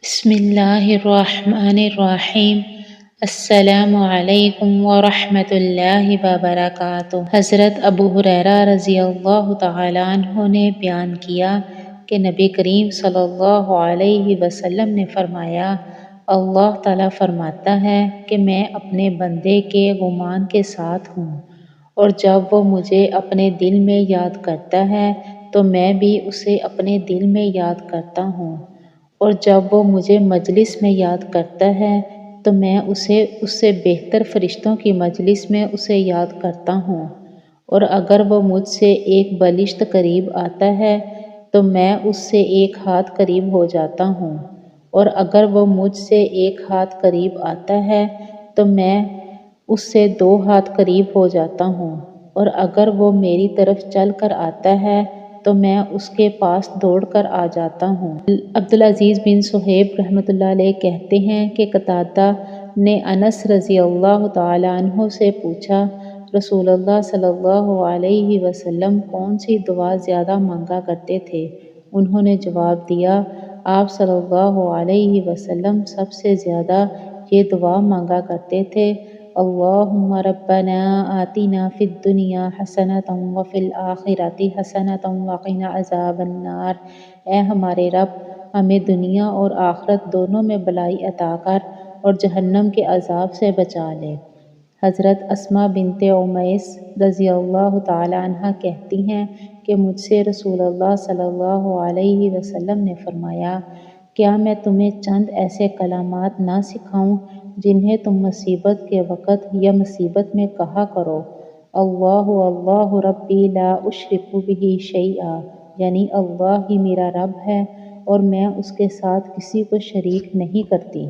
بسم اللہ الرحمن الرحیم۔ السلام علیکم ورحمۃ اللہ وبرکاتہ۔ حضرت ابو ہریرہ رضی اللہ تعالیٰ عنہ نے بیان کیا کہ نبی کریم صلی اللہ علیہ وسلم نے فرمایا، اللہ تعالیٰ فرماتا ہے کہ میں اپنے بندے کے گمان کے ساتھ ہوں، اور جب وہ مجھے اپنے دل میں یاد کرتا ہے تو میں بھی اسے اپنے دل میں یاد کرتا ہوں، اور جب وہ مجھے مجلس میں یاد کرتا ہے تو میں اس سے بہتر فرشتوں کی مجلس میں اسے یاد کرتا ہوں، اور اگر وہ مجھ سے ایک بلشت قریب آتا ہے تو میں اس سے ایک ہاتھ قریب ہو جاتا ہوں، اور اگر وہ مجھ سے ایک ہاتھ قریب آتا ہے تو میں اس سے 2 ہاتھ قریب ہو جاتا ہوں، اور اگر وہ میری طرف چل کر آتا ہے تو میں اس کے پاس دوڑ کر آ جاتا ہوں۔ عبدالعزیز بن صہیب رحمۃ اللہ علیہ کہتے ہیں کہ قتادہ نے انس رضی اللہ تعالیٰ عنہ سے پوچھا، رسول اللہ صلی اللہ علیہ وسلم کون سی دعا زیادہ مانگا کرتے تھے؟ انہوں نے جواب دیا، آپ صلی اللہ علیہ وسلم سب سے زیادہ یہ دعا مانگا کرتے تھے، اللہم ربنا آتنا فی الدنیا حسنۃ وفی الآخرۃ حسنۃ وقنا عذاب النار۔ اے ہمارے رب، ہمیں دنیا اور آخرت دونوں میں بھلائی عطا کر اور جہنم کے عذاب سے بچا لے۔ حضرت اسماء بنت امیس رضی اللہ تعالیٰ عنہ کہتی ہیں کہ مجھ سے رسول اللہ صلی اللہ علیہ وسلم نے فرمایا، کیا میں تمہیں چند ایسے کلمات نہ سکھاؤں جنہیں تم مصیبت کے وقت یا مصیبت میں کہا کرو؟ اللہ اللہ ربی لا اشرک بہ شیئا، یعنی اللہ ہی میرا رب ہے اور میں اس کے ساتھ کسی کو شریک نہیں کرتی۔